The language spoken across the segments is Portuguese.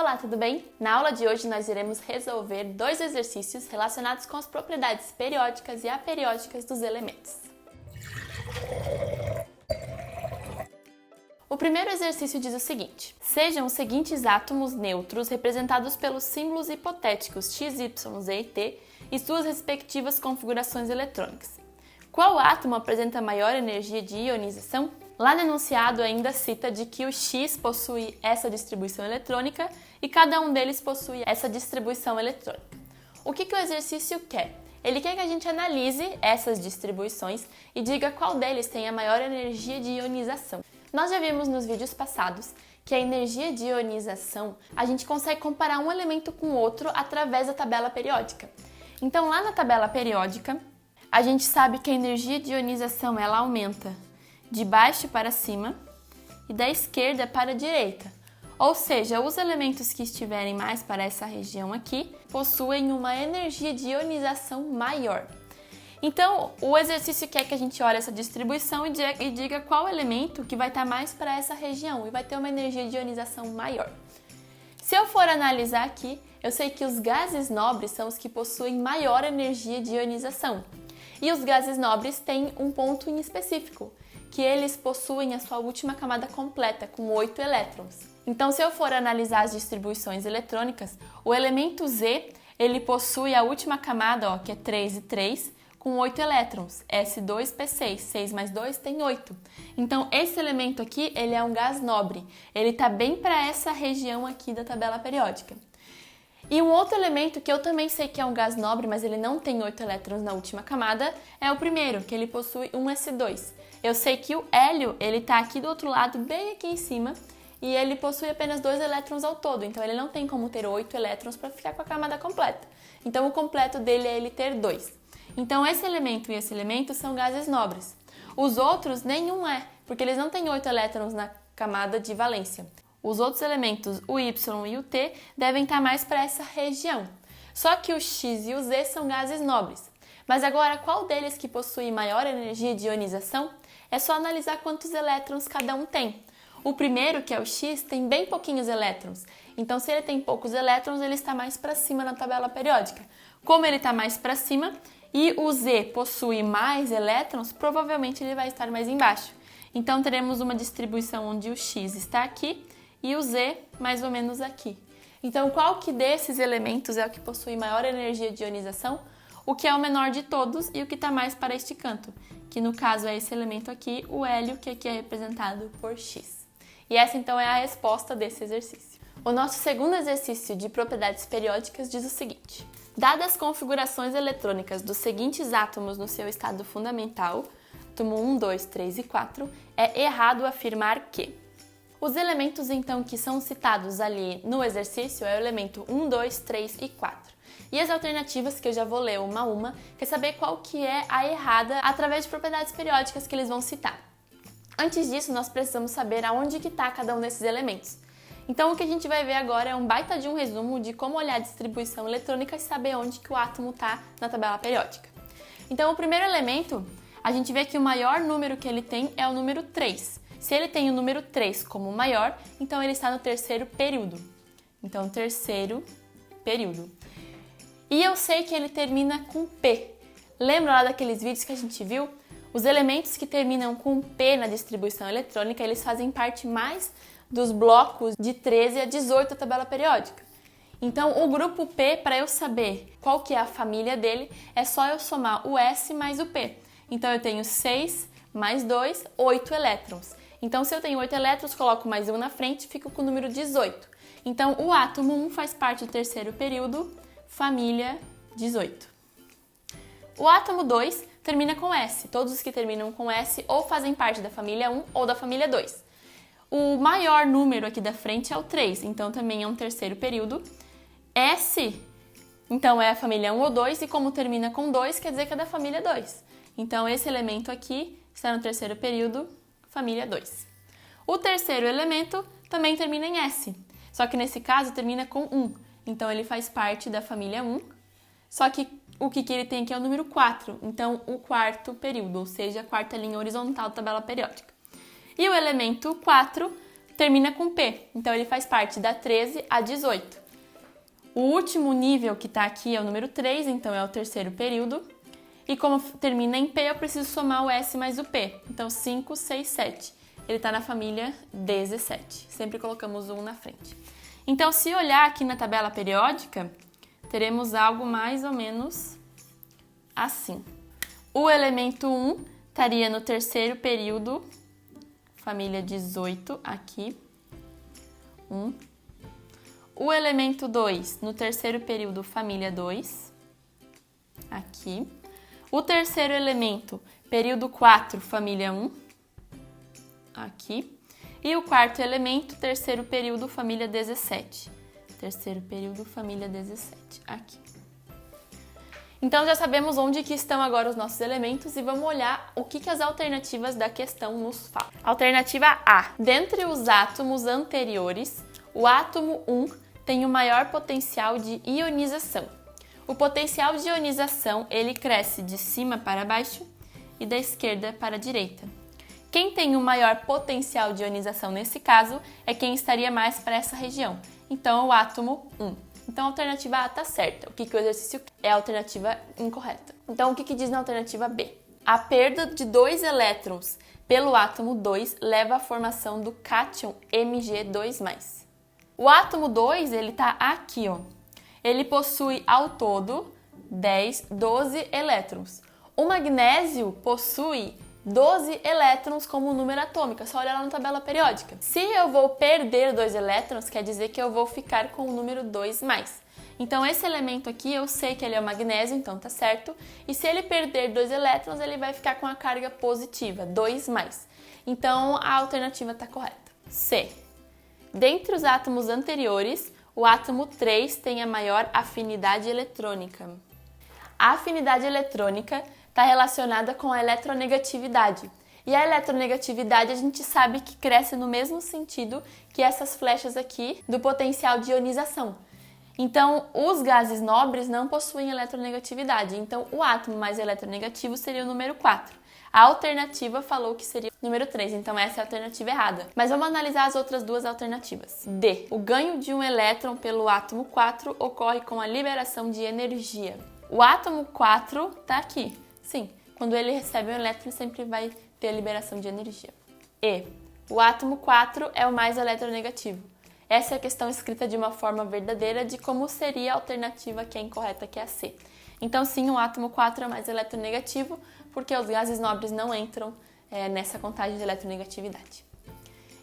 Olá, tudo bem? Na aula de hoje nós iremos resolver dois exercícios relacionados com as propriedades periódicas e aperiódicas dos elementos. O primeiro exercício diz o seguinte: sejam os seguintes átomos neutros representados pelos símbolos hipotéticos x, y, z e t e suas respectivas configurações eletrônicas. Qual átomo apresenta maior energia de ionização? Lá no enunciado ainda cita de que o X possui essa distribuição eletrônica e cada um deles possui essa distribuição eletrônica. O que o exercício quer? Ele quer que a gente analise essas distribuições e diga qual deles tem a maior energia de ionização. Nós já vimos nos vídeos passados que a energia de ionização a gente consegue comparar um elemento com outro através da tabela periódica. Então lá na tabela periódica a gente sabe que a energia de ionização ela aumenta de baixo para cima e da esquerda para a direita. Ou seja, os elementos que estiverem mais para essa região aqui possuem uma energia de ionização maior. Então, o exercício quer que a gente olhe essa distribuição e diga qual elemento que vai estar mais para essa região e vai ter uma energia de ionização maior. Se eu for analisar aqui, eu sei que os gases nobres são os que possuem maior energia de ionização. E os gases nobres têm um ponto em específico, que eles possuem a sua última camada completa, com 8 elétrons. Então, se eu for analisar as distribuições eletrônicas, o elemento Z, ele possui a última camada, que é 3 e 3, com 8 elétrons, S2P6, 6 mais 2 tem 8. Então, esse elemento aqui, ele é um gás nobre, ele está bem para essa região aqui da tabela periódica. E um outro elemento que eu também sei que é um gás nobre, mas ele não tem 8 elétrons na última camada, é o primeiro, que ele possui um S2. Eu sei que o hélio, ele está aqui do outro lado, bem aqui em cima, e ele possui apenas 2 elétrons ao todo, então ele não tem como ter 8 elétrons para ficar com a camada completa. Então o completo dele é ele ter 2. Então esse elemento e esse elemento são gases nobres. Os outros, nenhum é, porque eles não têm 8 elétrons na camada de valência. Os outros elementos, o Y e o T, devem estar mais para essa região. Só que o X e o Z são gases nobres. Mas agora, qual deles que possui maior energia de ionização? É só analisar quantos elétrons cada um tem. O primeiro, que é o X, tem bem pouquinhos elétrons. Então, se ele tem poucos elétrons, ele está mais para cima na tabela periódica. Como ele está mais para cima e o Z possui mais elétrons, provavelmente ele vai estar mais embaixo. Então, teremos uma distribuição onde o X está aqui e o Z mais ou menos aqui. Então, qual que desses elementos é o que possui maior energia de ionização? O que é o menor de todos e o que está mais para este canto, que no caso é esse elemento aqui, o hélio, que aqui é representado por X. E essa então é a resposta desse exercício. O nosso segundo exercício de propriedades periódicas diz o seguinte: dadas as configurações eletrônicas dos seguintes átomos no seu estado fundamental, átomo 1, 2, 3 e 4, é errado afirmar que os elementos, então, que são citados ali no exercício é o elemento 1, 2, 3 e 4. E as alternativas, que eu já vou ler uma a uma, quer saber qual que é a errada através de propriedades periódicas que eles vão citar. Antes disso, nós precisamos saber aonde que está cada um desses elementos. Então, o que a gente vai ver agora é um baita de um resumo de como olhar a distribuição eletrônica e saber onde que o átomo está na tabela periódica. Então, o primeiro elemento, a gente vê que o maior número que ele tem é o número 3. Se ele tem o número 3 como maior, então ele está no terceiro período. Então, terceiro período. E eu sei que ele termina com P. Lembra lá daqueles vídeos que a gente viu? Os elementos que terminam com P na distribuição eletrônica, eles fazem parte mais dos blocos de 13 a 18 da tabela periódica. Então, o grupo P, para eu saber qual que é a família dele, é só eu somar o S mais o P. Então, eu tenho 6 mais 2, 8 elétrons. Então, se eu tenho 8 elétrons, coloco mais um na frente e fico com o número 18. Então, o átomo 1 faz parte do terceiro período, família 18. O átomo 2 termina com S. Todos os que terminam com S ou fazem parte da família 1 ou da família 2. O maior número aqui da frente é o 3, então também é um terceiro período. S, então, é a família 1 ou 2, e como termina com 2, quer dizer que é da família 2. Então, esse elemento aqui está no terceiro período, família 2. O terceiro elemento também termina em S, só que nesse caso termina com 1. Então, ele faz parte da família 1, só que o que ele tem aqui é o número 4, então o quarto período, ou seja, a quarta linha horizontal da tabela periódica. E o elemento 4 termina com P, então ele faz parte da 13 a 18. O último nível que está aqui é o número 3, então é o terceiro período. E como termina em P, eu preciso somar o S mais o P. Então, 5, 6, 7. Ele está na família 17. Sempre colocamos 1 na frente. Então, se olhar aqui na tabela periódica, teremos algo mais ou menos assim. O elemento 1 estaria no terceiro período, família 18, aqui. 1. O elemento 2 no terceiro período, família 2, aqui. O terceiro elemento, período 4, família 1, aqui. E o quarto elemento, terceiro período, família 17. Terceiro período, família 17, aqui. Então já sabemos onde que estão agora os nossos elementos e vamos olhar o que as alternativas da questão nos falam. Alternativa A. Dentre os átomos anteriores, o átomo 1 tem o maior potencial de ionização. O potencial de ionização, ele cresce de cima para baixo e da esquerda para a direita. Quem tem o maior potencial de ionização nesse caso é quem estaria mais para essa região. Então, o átomo 1. Então, a alternativa A está certa. O que o exercício é a alternativa incorreta. Então, o que diz na alternativa B? A perda de 2 elétrons pelo átomo 2 leva à formação do cátion Mg2+. O átomo 2, ele está aqui, ó. Ele possui ao todo 12 elétrons. O magnésio possui 12 elétrons como número atômico, é só olhar lá na tabela periódica. Se eu vou perder 2 elétrons, quer dizer que eu vou ficar com o número 2+. Então esse elemento aqui, eu sei que ele é o magnésio, então tá certo. E se ele perder 2 elétrons, ele vai ficar com a carga positiva, 2+. Então a alternativa está correta. C. Dentre os átomos anteriores, o átomo 3 tem a maior afinidade eletrônica. A afinidade eletrônica está relacionada com a eletronegatividade. E a eletronegatividade a gente sabe que cresce no mesmo sentido que essas flechas aqui do potencial de ionização. Então, os gases nobres não possuem eletronegatividade. Então, o átomo mais eletronegativo seria o número 4. A alternativa falou que seria o número 3, então essa é a alternativa errada. Mas vamos analisar as outras duas alternativas. D. O ganho de um elétron pelo átomo 4 ocorre com a liberação de energia. O átomo 4 está aqui. Sim, quando ele recebe um elétron, sempre vai ter a liberação de energia. E. O átomo 4 é o mais eletronegativo. Essa é a questão escrita de uma forma verdadeira de como seria a alternativa que é incorreta, que é a C. Então, sim, o átomo 4 é mais eletronegativo, porque os gases nobres não entram nessa contagem de eletronegatividade.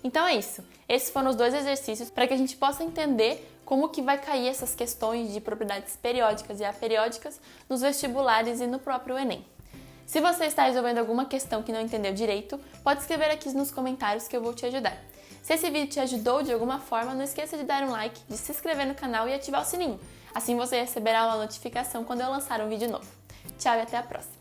Então é isso. Esses foram os 2 exercícios para que a gente possa entender como que vai cair essas questões de propriedades periódicas e aperiódicas nos vestibulares e no próprio Enem. Se você está resolvendo alguma questão que não entendeu direito, pode escrever aqui nos comentários que eu vou te ajudar. Se esse vídeo te ajudou de alguma forma, não esqueça de dar um like, de se inscrever no canal e ativar o sininho. Assim você receberá uma notificação quando eu lançar um vídeo novo. Tchau e até a próxima!